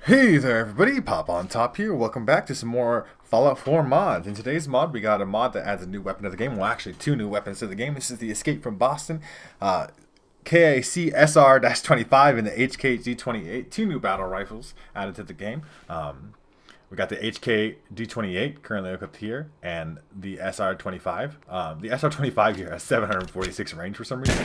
Hey there everybody, Pop on Top here. Welcome back to some more Fallout 4 mods. In today's mod, we got a mod that adds a new weapon to the game. Well, actually, two new weapons to the game. This is the Escape from Boston, KAC Sr-25 and the HK G28. Two new battle rifles added to the game. We got the HK G28 currently equipped here, and the SR25. The SR25 here has 746 range for some reason.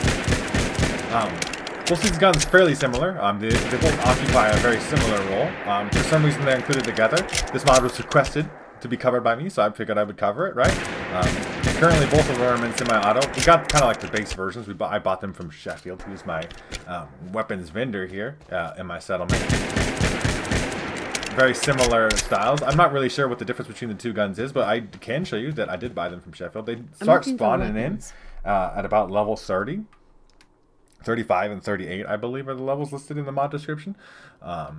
Both these guns fairly similar. They both occupy a very similar role. For some reason, they're included together. This mod was requested to be covered by me, so I figured I would cover it, right? Currently, both of them are in semi-auto. We got kind of like the base versions. I bought them from Sheffield, who's my weapons vendor here in my settlement. Very similar styles. I'm not really sure what the difference between the two guns is, but I can show you that I did buy them from Sheffield. They start spawning in at about level 30. 35 and 38, I believe, are the levels listed in the mod description. But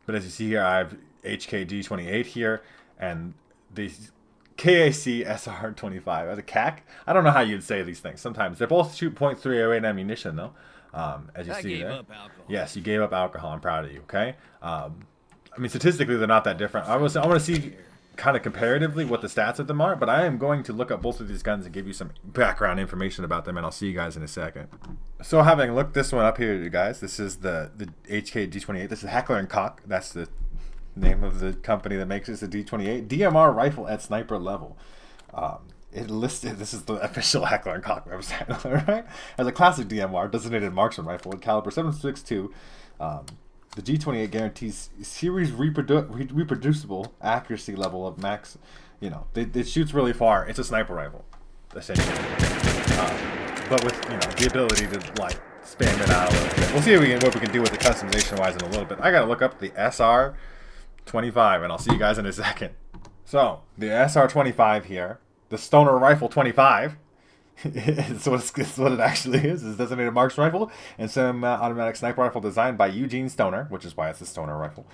as you see here, I have HK G28 here, and the KAC Sr-25 as a KAC. I don't know how you'd say these things. Sometimes they both shoot .308 ammunition, though. As you see there. Yes, you gave up alcohol. I'm proud of you. Okay. I mean, statistically, they're not that different. I want to see kind of comparatively what the stats of them are, but I am going to look up both of these guns and give you some background information about them, and I'll see you guys in a second. So having looked this one up here, you guys, this is the HK G28. This is Heckler & Koch. That's the name of the company that makes this, the D28. DMR rifle at sniper level. This is the official Heckler & Koch website, right? As a classic DMR, designated marksman rifle with caliber 7.62. The G28 guarantees series reproducible accuracy level of max. You know, it shoots really far. It's a sniper rifle, essentially. But with the ability to like spam it out a little bit. We'll see what we can do with it customization wise in a little bit. I gotta look up the SR-25, and I'll see you guys in a second. So the SR-25 here, the Stoner Rifle 25. It's what it actually is. It's a designated marksman rifle and semi-automatic sniper rifle designed by Eugene Stoner, which is why it's a Stoner rifle.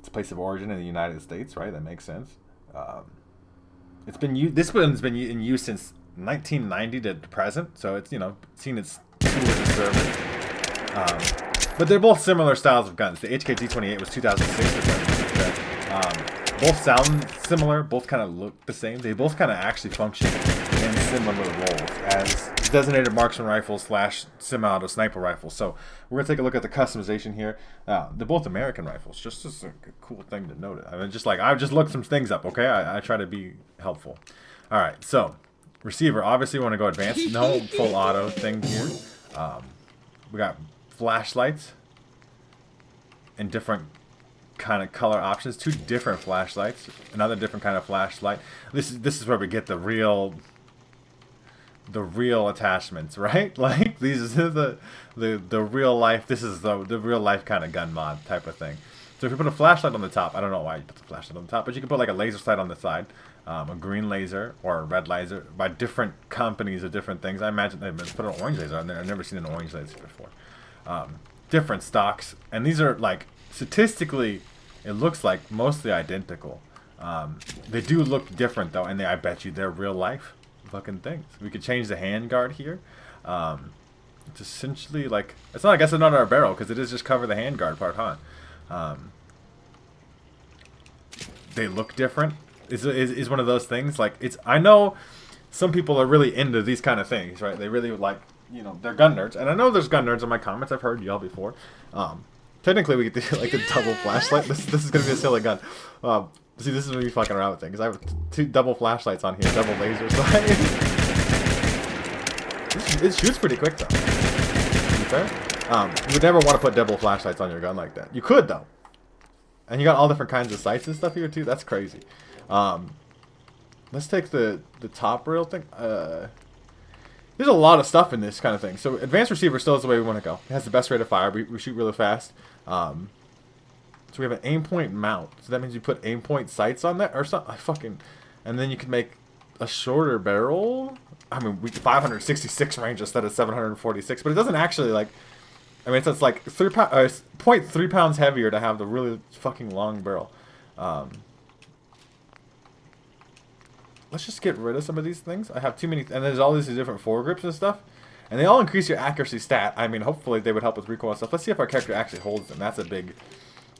Its place of origin in the United States, right? That makes sense. This one's been in use since 1990 to present, so it's seen its tour of service. But they're both similar styles of guns. The HK G28 was 2006. Both sound similar, both kind of look the same. They both kind of actually function in similar roles as designated marksman rifles / semi-auto sniper rifles. So we're gonna take a look at the customization here. They're both American rifles. Just a cool thing to note. I mean, I just looked some things up. Okay, I try to be helpful. All right, so receiver. Obviously, we want to go advanced. No full auto thing here. We got flashlights and different kind of color options. Two different flashlights, another different kind of flashlight. This is where we get the real attachments, right? Like these are the real life. This is the real life kind of gun mod type of thing. So if you put a flashlight on the top, I don't know why you put the flashlight on the top, but you can put like a laser sight on the side, a green laser or a red laser by different companies of different things. I imagine they've been put an orange laser on there. I've never seen an orange laser before. Different stocks, and these are like statistically, it looks like mostly identical. They do look different though, and I bet you they're real life fucking things. We could change the handguard here. It's essentially like it's not. I guess it's not our barrel because it is just cover the handguard part, huh? They look different. Is one of those things like it's. I know some people are really into these kind of things, right? They really like. They're gun nerds, and I know there's gun nerds in my comments. I've heard y'all before. Technically, we get like a double flashlight. This is gonna be a silly gun. See, this is me fucking around with things. I have two double flashlights on here, double lasers. It shoots pretty quick though. To be fair, you would never want to put double flashlights on your gun like that. You could though, and you got all different kinds of sights and stuff here too. That's crazy. Let's take the top rail thing. There's a lot of stuff in this kind of thing. So advanced receiver still is the way we want to go. It has the best rate of fire. We shoot really fast. So we have an aim point mount. So that means you put aim point sights on that or something. And then you can make a shorter barrel. I mean, 566 range instead of 746. But it doesn't actually like. I mean, it's like 0.3 pounds heavier to have the really fucking long barrel. Let's just get rid of some of these things. I have too many, and there's all these different foregrips and stuff. And they all increase your accuracy stat. I mean, hopefully they would help with recoil and stuff. Let's see if our character actually holds them. That's a big...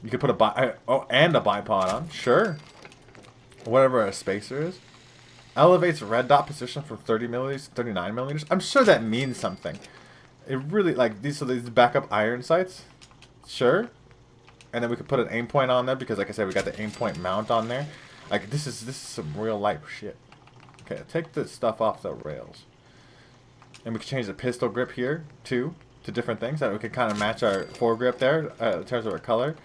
You could put and a bipod on. Sure. Whatever a spacer is. Elevates red dot position from 30 milliliters to 39 millimeters. I'm sure that means something. It really, like, these backup iron sights. Sure. And then we could put an aim point on there because, like I said, we got the aim point mount on there. Like, this is some real life shit. Okay, take this stuff off the rails. And we can change the pistol grip here, too, to different things. That we can kind of match our foregrip there in terms of our color.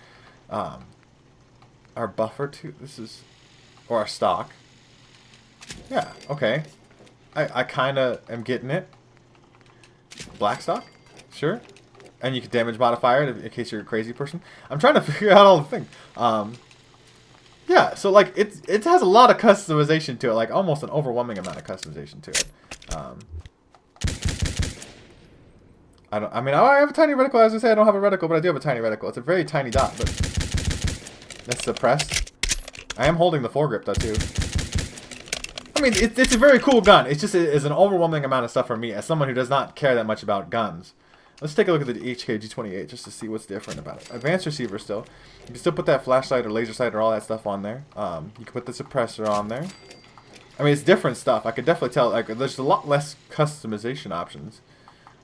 Our buffer, too. This is... Or our stock. Yeah, okay. I kind of am getting it. Black stock? Sure. And you can damage modifier in case you're a crazy person. I'm trying to figure out all the things. Yeah, so like it has a lot of customization to it, like almost an overwhelming amount of customization to it. I mean, I have a tiny reticle. As I say, I don't have a reticle, but I do have a tiny reticle. It's a very tiny dot, but that's suppressed. I am holding the foregrip though too. I mean, it's a very cool gun. It's just it's an overwhelming amount of stuff for me as someone who does not care that much about guns. Let's take a look at the HK G28 just to see what's different about it. Advanced receiver still. You can still put that flashlight or laser sight or all that stuff on there. You can put the suppressor on there. I mean, it's different stuff. I could definitely tell. Like, there's a lot less customization options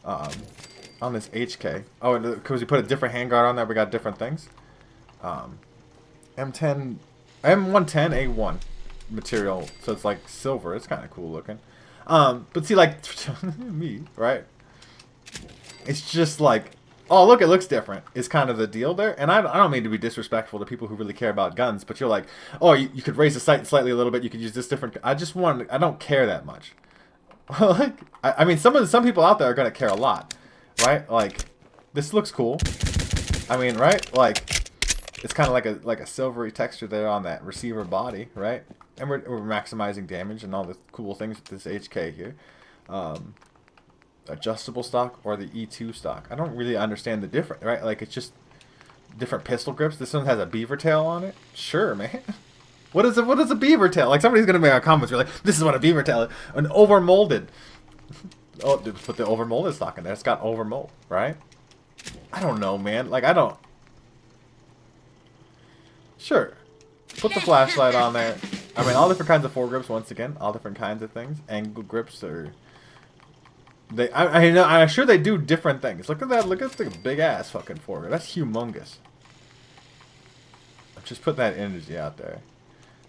on this HK. Oh, and because we put a different handguard on there, we got different things. M110 A1 material, so it's like silver. It's kind of cool looking. But see, like me, right? It's just like, oh, look, it looks different. Is kind of the deal there. And I don't mean to be disrespectful to people who really care about guns, but you're like, oh, you could raise the sight slightly a little bit. You could use this different. I don't care that much. Like, I mean, some people out there are gonna care a lot, right? Like, this looks cool. I mean, right? Like, it's kind of like a silvery texture there on that receiver body, right? And we're maximizing damage and all the cool things with this HK here. Adjustable stock or the E2 stock. I don't really understand the difference, right? Like, it's just different pistol grips. This one has a beaver tail on it. Sure, man. What is a beaver tail? Like, somebody's gonna make a comment. You're like, this is what a beaver tail is. An overmolded. Oh, dude, put the overmolded stock in there. It's got overmold, right? I don't know, man. Like, I don't. Sure. Put the flashlight on there. I mean, all different kinds of foregrips. Once again, all different kinds of things. Angle grips are. I'm sure they do different things. Look at that. Look at the big ass fucking foregrip. That's humongous. Just put that energy out there.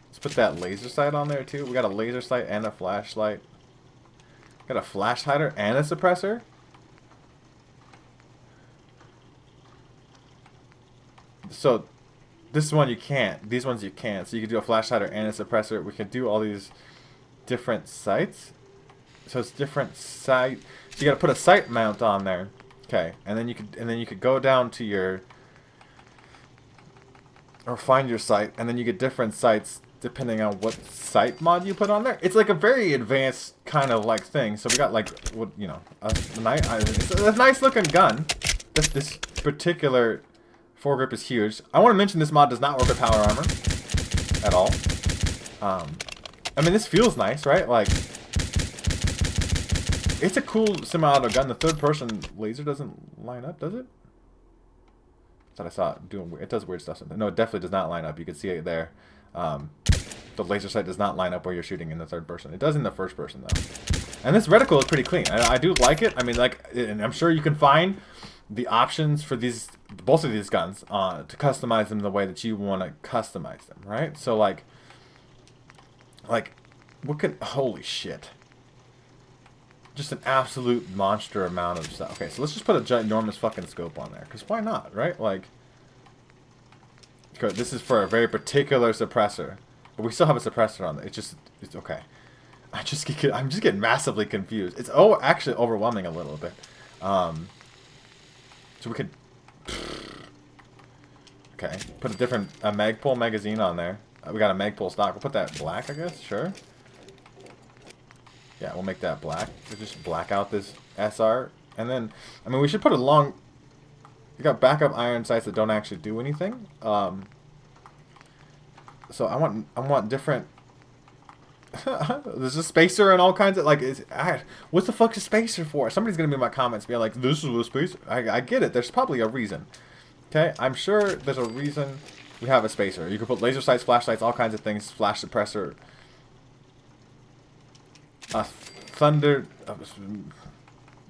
Let's put that laser sight on there too. We got a laser sight and a flashlight. Got a flash hider and a suppressor. So this one you can't. These ones you can. So you can do a flash hider and a suppressor. We can do all these different sights. So it's different sight. So you got to put a sight mount on there. Okay, and then you could go down to your or find your sight, and then you get different sights depending on what sight mod you put on there. It's like a very advanced kind of like thing. So we got like what you know, it's a nice looking gun. This particular foregrip is huge. I want to mention this mod does not work with power armor at all. I mean, this feels nice, right? Like, it's a cool semi-auto gun. The third-person laser doesn't line up, does it? Thought I saw it doing. It does weird stuff. No, it definitely does not line up. You can see it there. The laser sight does not line up where you're shooting in the third person. It does in the first person though. And this reticle is pretty clean. I do like it. I mean, like, and I'm sure you can find the options for both of these guns to customize them the way that you want to customize them, right? So like what could, holy shit. Just an absolute monster amount of stuff. Okay, so let's just put a ginormous fucking scope on there, because why not, right? Like, this is for a very particular suppressor, but we still have a suppressor on there. It's okay. I'm just getting massively confused. It's actually overwhelming a little bit. So we could, okay, put a Magpul magazine on there. We got a Magpul stock. We'll put that black, I guess. Sure. Yeah, we'll make that black. We'll just black out this SR. And then, I mean, we should put we got backup iron sights that don't actually do anything. So I want different There's a spacer and all kinds of like. What the fuck's a spacer for? Somebody's gonna be in my comments being like, "This is a spacer." I get it. There's probably a reason. Okay, I'm sure there's a reason we have a spacer. You can put laser sights, flashlights, all kinds of things. Flash suppressor. A thunder.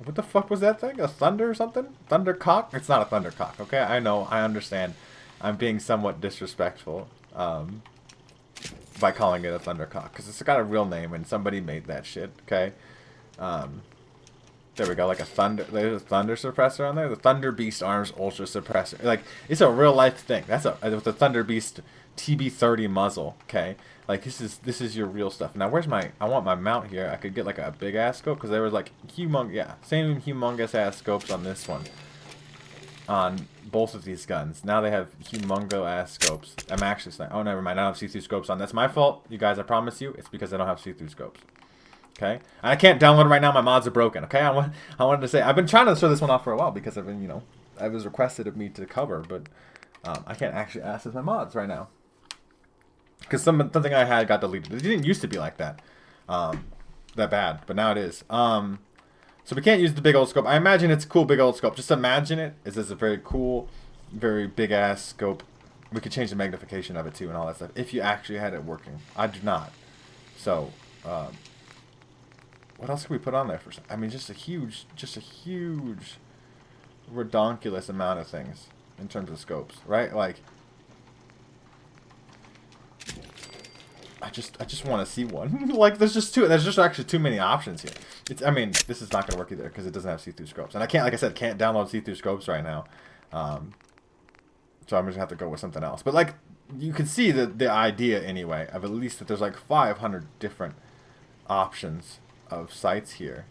What the fuck was that thing? A thunder or something? Thunder cock? It's not a thunder cock. Okay, I know. I understand. I'm being somewhat disrespectful. By calling it a thundercock, because it's got a real name and somebody made that shit. Okay, there we go. Like there's a thunder suppressor on there. The Thunder Beast Arms Ultra Suppressor. Like, it's a real life thing. That's with the Thunder Beast TB30 muzzle. Okay, like this is your real stuff. Now where's my? I want my mount here. I could get like a big ass scope, because there was like same humongous ass scopes on this one. On both of these guns. Now they have humongo ass scopes. I'm actually saying, oh, never mind. I don't have see-through scopes on. That's my fault, you guys. I promise you, it's because I don't have see-through scopes. Okay, and I can't download it right now. My mods are broken. Okay, I wanted to say I've been trying to show this one off for a while because I've been, you know, it was requested of me to cover, but I can't actually access my mods right now because something I had got deleted. It didn't used to be like that, that bad, but now it is. So we can't use the big old scope. I imagine it's a cool big old scope. Just imagine it. It's a very cool, very big ass scope. We could change the magnification of it too and all that stuff if you actually had it working. I do not. So, what else can we put on there for? I mean, just a huge redonkulous amount of things in terms of scopes, right? Like, I just want to see one. Like, there's just actually too many options here. I mean, this is not going to work either because it doesn't have see-through scopes. And I can't, like I said, can't download see-through scopes right now. So I'm just going to have to go with something else. But, like, you can see the idea, anyway, of at least that there's, like, 500 different options of sights here.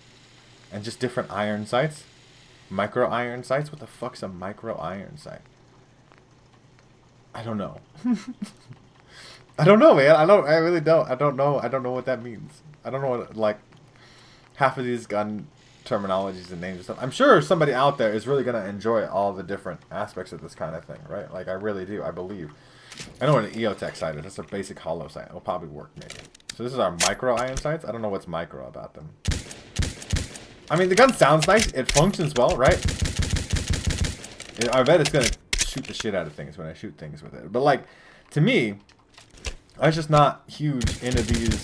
And just different iron sights. Micro iron sights? What the fuck's a micro iron sight? I don't know. I don't know, man. I really don't. I don't know. I don't know what that means. I don't know what, like, half of these gun terminologies and names and stuff. I'm sure somebody out there is really going to enjoy all the different aspects of this kind of thing, right? Like, I really do. I believe. I know what an EOTech sight is. That's a basic hollow sight. It'll probably work, maybe. So this is our micro iron sights. I don't know what's micro about them. I mean, the gun sounds nice. It functions well, right? I bet it's going to shoot the shit out of things when I shoot things with it. But, like, to me, I'm just not huge into these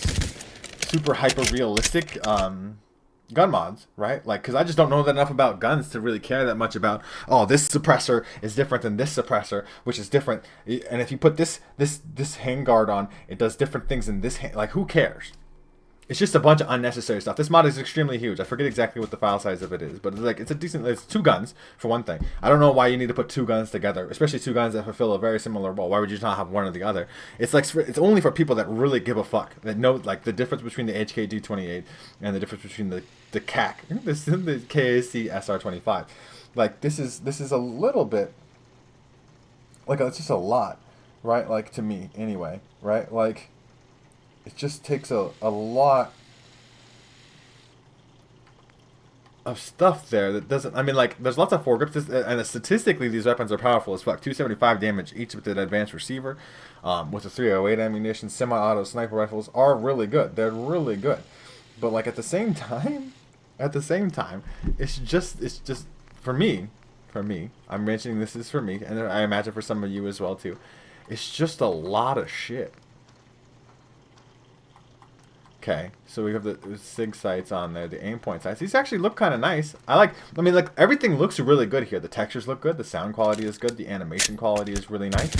super hyper realistic gun mods, right? Like, because I just don't know enough about guns to really care that much about, oh, this suppressor is different than this suppressor, which is different. And if you put this handguard on, it does different things in this hand. Like, who cares? It's just a bunch of unnecessary stuff. This mod is extremely huge. I forget exactly what the file size of it is, but it's two guns for one thing. I don't know why you need to put two guns together, especially two guns that fulfill a very similar role. Why would you not have one or the other? It's like, it's only for people that really give a fuck, that know, like, the difference between the HK G28 and the difference between the KAC, the KAC Sr-25. Like, this is a little bit, like, it's just a lot, right? Like, to me anyway, right? Like, it just takes a lot of stuff there that doesn't... I mean, like, there's lots of foregrips, and statistically, these weapons are powerful as fuck. 275 damage each with an advanced receiver. With the 308 ammunition, semi-auto sniper rifles are really good. They're really good. But, like, at the same time, it's just, for me, I'm mentioning this is for me, and I imagine for some of you as well, too. It's just a lot of shit. Okay, so we have the SIG sights on there, the aim point sights. These actually look kind of nice. I mean, like, everything looks really good here. The textures look good. The sound quality is good. The animation quality is really nice.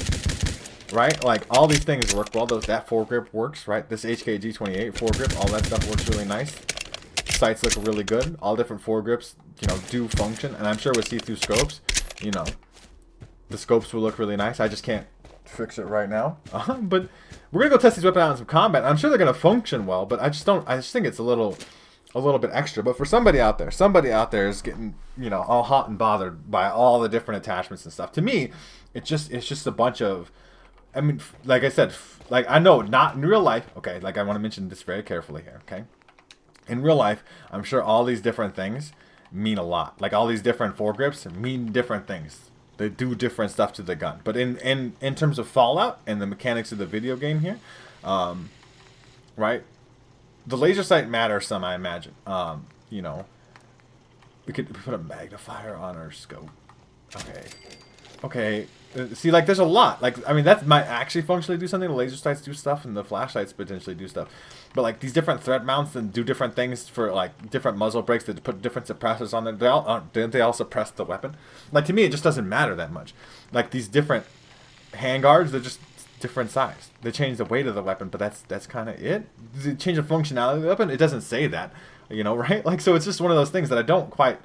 Right? Like, all these things work well. That foregrip works, right? This HK G28 foregrip, all that stuff works really nice. Sights look really good. All different foregrips, you know, do function. And I'm sure with see-through scopes, you know, the scopes will look really nice. I just can't fix it right now. But we're gonna go test these weapons out in some combat. I'm sure they're gonna function well, but I just think it's a little bit extra. But for somebody out there is getting, you know, all hot and bothered by all the different attachments and stuff. To me, it's just a bunch of, I mean, like I said, like, I know not in real life. Okay, like, I want to mention this very carefully here. Okay, in real life, I'm sure all these different things mean a lot. Like, all these different foregrips mean different things. They do different stuff to the gun. But in terms of Fallout and the mechanics of the video game here, right? the laser sight matters some, I imagine. You know, we could put a magnifier on our scope. Okay. Okay. See, like, there's a lot. Like, I mean, that might actually functionally do something. The laser sights do stuff, and the flashlights potentially do stuff. But, like, these different thread mounts and do different things for, like, different muzzle brakes that put different suppressors on them. Didn't they all suppress the weapon? Like, to me, it just doesn't matter that much. Like, these different handguards, they're just different size. They change the weight of the weapon, but that's kind of it. Does it change the functionality of the weapon? It doesn't say that, you know, right? Like, so it's just one of those things that I don't quite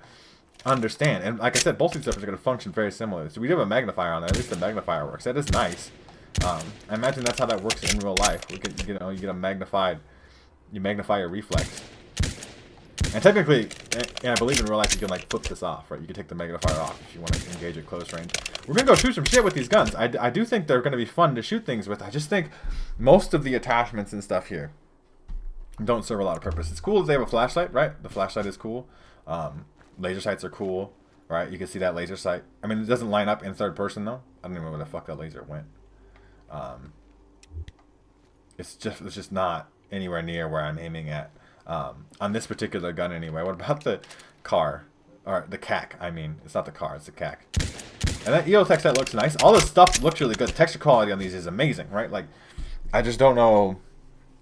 understand. And like I said, both these weapons are going to function very similarly. So we do have a magnifier on there. At least the magnifier works. That is nice. I imagine that's how that works in real life. We could, you know, you get a magnified, you magnify your reflex. And technically, and I believe in real life, you can like flip this off, right? You can take the magnifier off if you want to engage at close range. We're going to go shoot some shit with these guns. I do think they're going to be fun to shoot things with. I just think most of the attachments and stuff here don't serve a lot of purpose. It's cool that they have a flashlight, right? The flashlight is cool. Laser sights are cool, right? You can see that laser sight. I mean, it doesn't line up in third person, though. I don't even know where the fuck that laser went. It's just not anywhere near where I'm aiming at. On this particular gun, anyway. What about the car? Or the KAC, I mean. It's not the car, it's the KAC. And that EO text, that looks nice. All this stuff looks really good. The texture quality on these is amazing, right? Like, I just don't know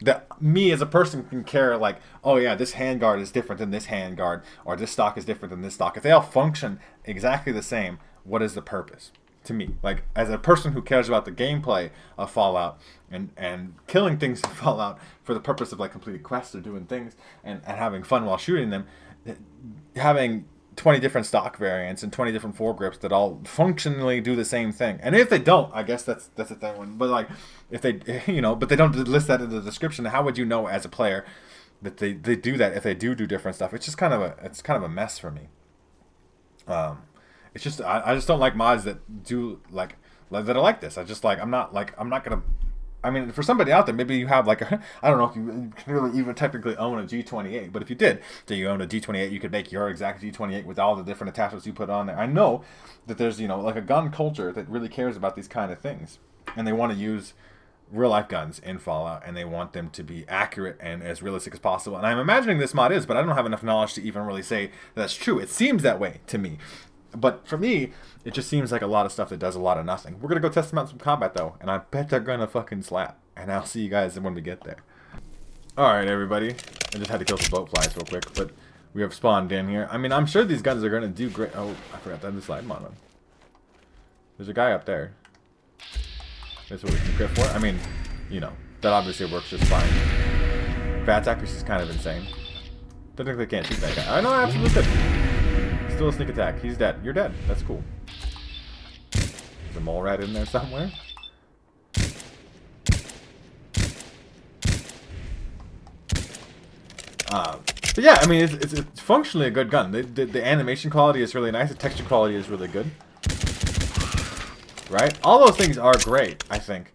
that me as a person can care, like, oh yeah, this handguard is different than this handguard, or this stock is different than this stock. If they all function exactly the same, what is the purpose? To me, like, as a person who cares about the gameplay of Fallout and killing things in Fallout for the purpose of like completing quests or doing things and having fun while shooting them, having 20 different stock variants and 20 different foregrips that all functionally do the same thing. And if they don't, I guess that's a thing one. But like, if they, you know, but they don't list that in the description, how would you know as a player that they do that if they do different stuff? It's just kind of a mess for me. It's just I just don't like mods that do like that are like this. I just like I'm not gonna. I mean, for somebody out there, maybe you have like a, I don't know if you can really even technically own a G28, but if you did, do you own a G28, you could make your exact G28 with all the different attachments you put on there. I know that there's, you know, like a gun culture that really cares about these kind of things, and they want to use real life guns in Fallout, and they want them to be accurate and as realistic as possible. And I'm imagining this mod is, but I don't have enough knowledge to even really say that's true. It seems that way to me. But for me, it just seems like a lot of stuff that does a lot of nothing. We're going to go test them out in some combat, though. And I bet they're going to fucking slap. And I'll see you guys when we get there. Alright, everybody. I just had to kill some bloat flies real quick. But we have spawned in here. I mean, I'm sure these guns are going to do great. Oh, I forgot to have the slide mod on. There's a guy up there. That's what we can grip for. I mean, you know, that obviously works just fine. Bat's accuracy is kind of insane. Technically can't shoot that guy. I know, I absolutely could. Still a sneak attack. He's dead. You're dead. That's cool. There's a mole rat in there somewhere. But yeah, I mean, it's functionally a good gun. The animation quality is really nice. The texture quality is really good. Right? All those things are great, I think,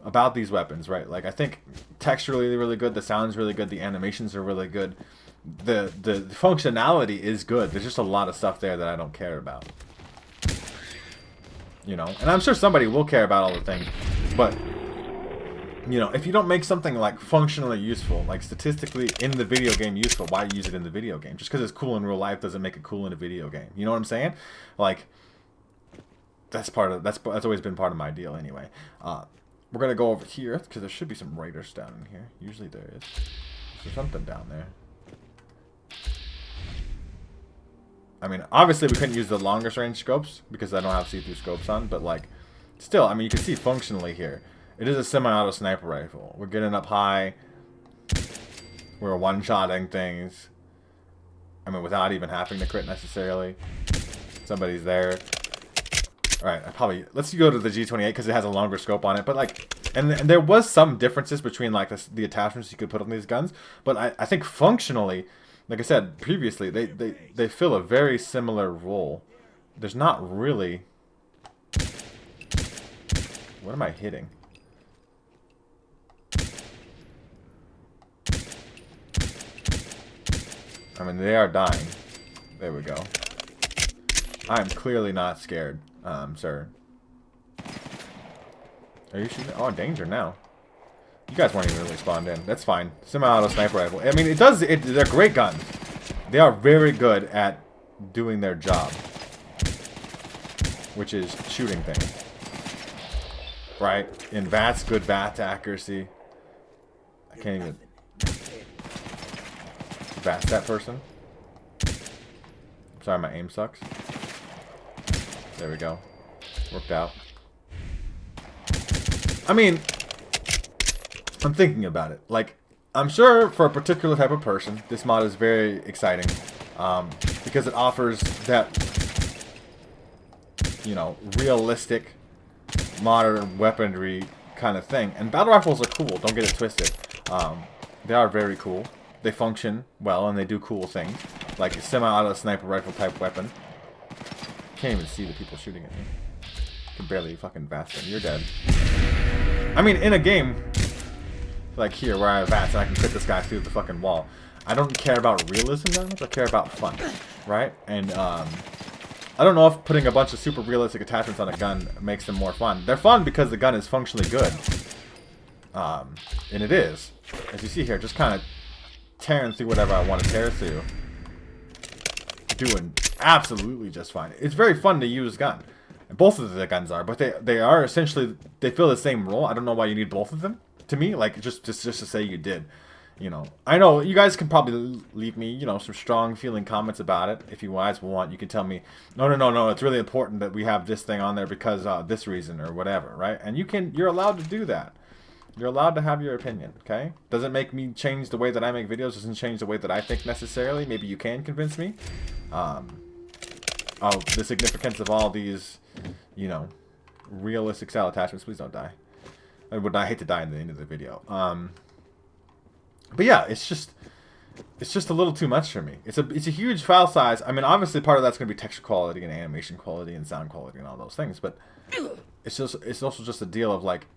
about these weapons, right? Like, I think texturally really good. The sound's really good. The animations are really good. The functionality is good. There's just a lot of stuff there that I don't care about. You know? And I'm sure somebody will care about all the things. But, you know, if you don't make something, like, functionally useful, like, statistically in the video game useful, why use it in the video game? Just because it's cool in real life doesn't make it cool in a video game. You know what I'm saying? Like, that's always been part of my deal anyway. We're going to go over here, because there should be some raiders down in here. Usually there is. There's something down there. I mean, obviously we couldn't use the longest range scopes because I don't have see-through scopes on, but like, still, I mean, you can see functionally here. It is a semi-auto sniper rifle. We're getting up high. We're one-shotting things. I mean, without even having to crit necessarily. Somebody's there. Alright, let's go to the G28 because it has a longer scope on it, but like, and there was some differences between like the attachments you could put on these guns, but I think functionally, like I said previously, they fill a very similar role. There's not really... What am I hitting? I mean, they are dying. There we go. I'm clearly not scared, sir. Are you shooting? Oh, danger now. You guys weren't even really spawned in. That's fine. Semi-auto sniper rifle. I mean, they're great guns. They are very good at doing their job, which is shooting things. Right? In VATS, good VATS accuracy. I can't even VATS that person. Sorry, my aim sucks. There we go. Worked out. I mean, I'm thinking about it. Like, I'm sure for a particular type of person, this mod is very exciting. Because it offers that, you know, realistic, modern weaponry kind of thing. And battle rifles are cool, don't get it twisted. They are very cool. They function well and they do cool things. Like a semi-auto sniper rifle type weapon. Can't even see the people shooting at me. Can barely fucking VATS them. You're dead. I mean, in a game like here where I have VATS and I can hit this guy through the fucking wall, I don't care about realism that much. I care about fun, right? And I don't know if putting a bunch of super realistic attachments on a gun makes them more fun. They're fun because the gun is functionally good, and it is, as you see here, just kind of tearing through whatever I want to tear through, doing absolutely just fine. It's very fun to use gun. Both of the guns are, but they are essentially, they fill the same role. I don't know why you need both of them. To me, like just to say you did, you know. I know you guys can probably leave me, you know, some strong feeling comments about it. If you guys want, you can tell me, no, it's really important that we have this thing on there because this reason or whatever, right? And you're allowed to do that. You're allowed to have your opinion, okay? Doesn't make me change the way that I make videos. Doesn't change the way that I think necessarily. Maybe you can convince me of the significance of all these, you know, realistic style attachments. Please don't die. I hate to die in the end of the video. But yeah, it's just a little too much for me. It's a huge file size. I mean, obviously part of that's going to be texture quality and animation quality and sound quality and all those things. But it's also just a deal of like,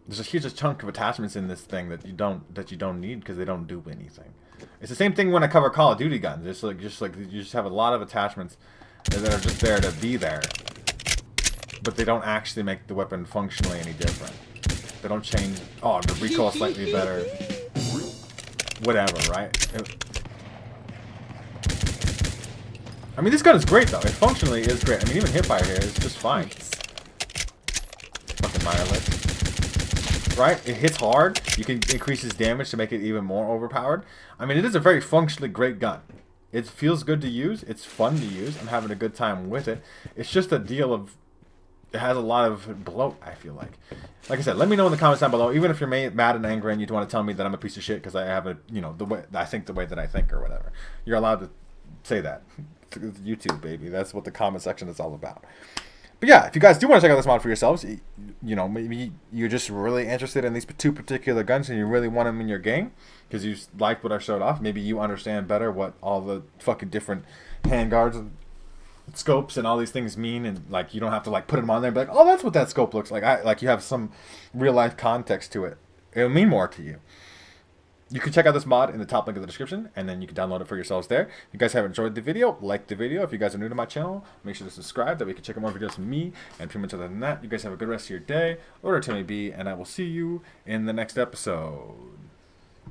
there's a huge chunk of attachments in this thing that you don't need because they don't do anything. It's the same thing when I cover Call of Duty guns. It's like you just have a lot of attachments that are just there to be there, but they don't actually make the weapon functionally any different. They don't change. Oh, the recoil slightly better. Whatever, right? I mean, this gun is great though. It functionally is great. I mean, even hipfire here is just fine. Fucking wireless. Right? It hits hard. You can increase its damage to make it even more overpowered. I mean, it is a very functionally great gun. It feels good to use. It's fun to use. I'm having a good time with it. It's just a deal of, it has a lot of bloat, I feel like. Like I said, let me know in the comments down below. Even if you're mad and angry and you want to tell me that I'm a piece of shit because I have a, you know, the way I think or whatever. You're allowed to say that. It's YouTube, baby. That's what the comment section is all about. But yeah, if you guys do want to check out this mod for yourselves, you know, maybe you're just really interested in these two particular guns and you really want them in your game because you liked what I showed off. Maybe you understand better what all the fucking different handguards and scopes and all these things mean, and like you don't have to like put them on there and be like, oh, that's what that scope looks like. Like you have some real life context to it. It'll mean more to you. You can check out this mod in the top link of the description, and then you can download it for yourselves there. If you guys have enjoyed the video, like the video. If you guys are new to my channel, make sure to subscribe. That way you can check out more videos from me. And pretty much other than that, you guys have a good rest of your day. Order to me be, and I will see you in the next episode.